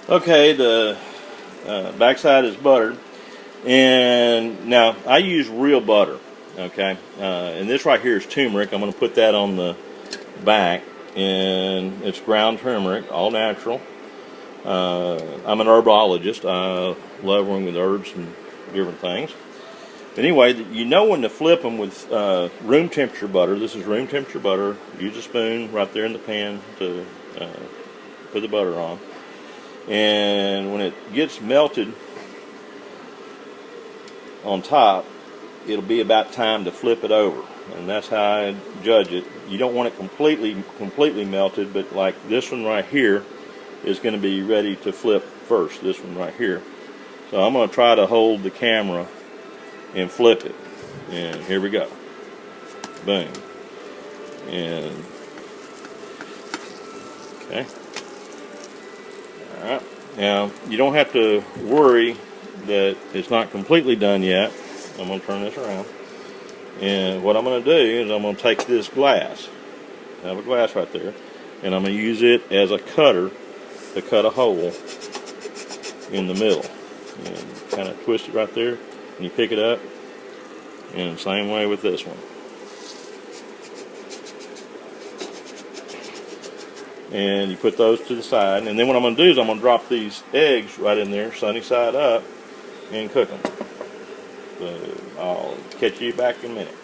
Okay, the backside is buttered, and now I use real butter. Okay, and this right here is turmeric. I'm going to put that on the back, and it's ground turmeric, all natural. I'm an herbologist. I love working with herbs and different things. Anyway, you know when to flip them with room temperature butter. This is room temperature butter. Use a spoon right there in the pan to put the butter on. And when it gets melted on top, it'll be about time to flip it over. And that's how I judge it. You don't want it completely melted, but like this one right here is going to be ready to flip first, this one right here. So I'm going to try to hold the camera and flip it. And here we go. Boom. And okay. Alright. Now, you don't have to worry that it's not completely done yet. I'm going to turn this around. And what I'm going to do is I'm going to take this glass. I have a glass right there. And I'm going to use it as a cutter to cut a hole in the middle. And kind of twist it right there. And you pick it up. And same way with this one. And you put those to the side. And then what I'm going to do is I'm going to drop these eggs right in there, sunny side up, and cook them. So I'll catch you back in a minute.